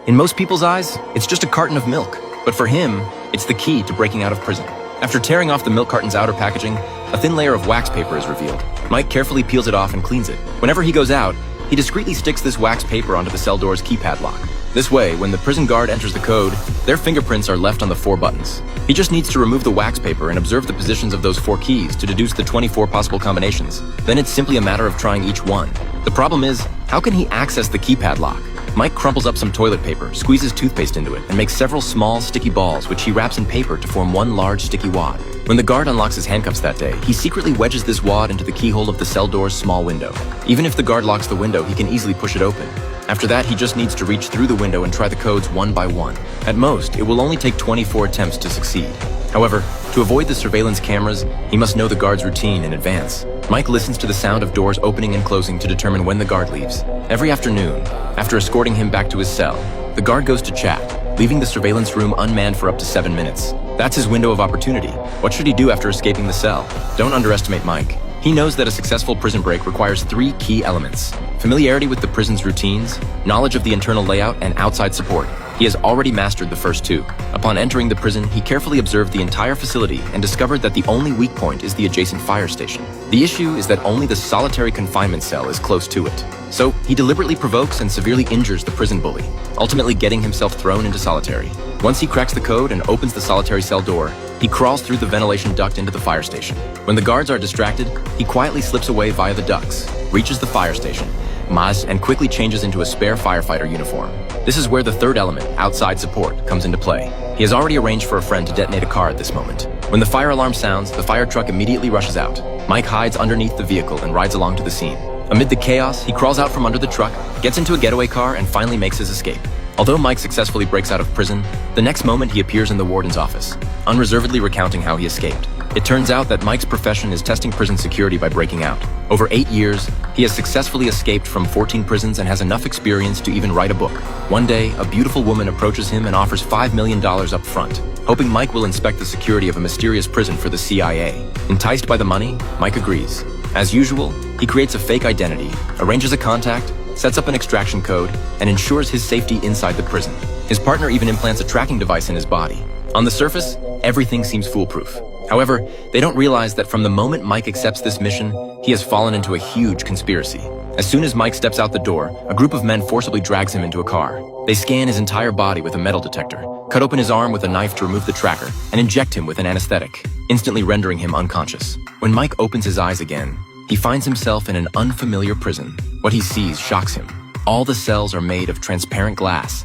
In most people's eyes, it's just a carton of milk. But for him, it's the key to breaking out of prison. After tearing off the milk carton's outer packaging, a thin layer of wax paper is revealed. Mike carefully peels it off and cleans it. Whenever he goes out, he discreetly sticks this wax paper onto the cell door's keypad lock. This way, when the prison guard enters the code, their fingerprints are left on the 4 buttons. He just needs to remove the wax paper and observe the positions of those 4 keys to deduce the 24 possible combinations. Then it's simply a matter of trying each one. The problem is, how can he access the keypad lock? Mike crumples up some toilet paper, squeezes toothpaste into it, and makes several small, sticky balls which he wraps in paper to form one large, sticky wad. When the guard unlocks his handcuffs that day, he secretly wedges this wad into the keyhole of the cell door's small window. Even if the guard locks the window, he can easily push it open. After that, he just needs to reach through the window and try the codes one by one. At most, it will only take 24 attempts to succeed. However, to avoid the surveillance cameras, he must know the guard's routine in advance. Mike listens to the sound of doors opening and closing to determine when the guard leaves. Every afternoon, after escorting him back to his cell, the guard goes to chat, leaving the surveillance room unmanned for up to 7 minutes. That's his window of opportunity. What should he do after escaping the cell? Don't underestimate Mike. He knows that a successful prison break requires 3 key elements: familiarity with the prison's routines, knowledge of the internal layout, and outside support. He has already mastered the first 2. Upon entering the prison, he carefully observed the entire facility and discovered that the only weak point is the adjacent fire station. The issue is that only the solitary confinement cell is close to it. So, he deliberately provokes and severely injures the prison bully, ultimately getting himself thrown into solitary. Once he cracks the code and opens the solitary cell door, he crawls through the ventilation duct into the fire station. When the guards are distracted, he quietly slips away via the ducts, reaches the fire station, and quickly changes into a spare firefighter uniform. This is where the 3rd element, outside support, comes into play. He has already arranged for a friend to detonate a car at this moment. When the fire alarm sounds, the fire truck immediately rushes out. Mike hides underneath the vehicle and rides along to the scene. Amid the chaos, he crawls out from under the truck, gets into a getaway car, and finally makes his escape. Although Mike successfully breaks out of prison, the next moment he appears in the warden's office, unreservedly recounting how he escaped. It turns out that Mike's profession is testing prison security by breaking out. Over 8 years, he has successfully escaped from 14 prisons and has enough experience to even write a book. One day, a beautiful woman approaches him and offers $5 million up front, hoping Mike will inspect the security of a mysterious prison for the CIA. Enticed by the money, Mike agrees. As usual, he creates a fake identity, arranges a contact, sets up an extraction code, and ensures his safety inside the prison. His partner even implants a tracking device in his body. On the surface, everything seems foolproof. However, they don't realize that from the moment Mike accepts this mission, he has fallen into a huge conspiracy. As soon as Mike steps out the door, a group of men forcibly drags him into a car. They scan his entire body with a metal detector, cut open his arm with a knife to remove the tracker, and inject him with an anesthetic, instantly rendering him unconscious. When Mike opens his eyes again, he finds himself in an unfamiliar prison. What he sees shocks him. All the cells are made of transparent glass,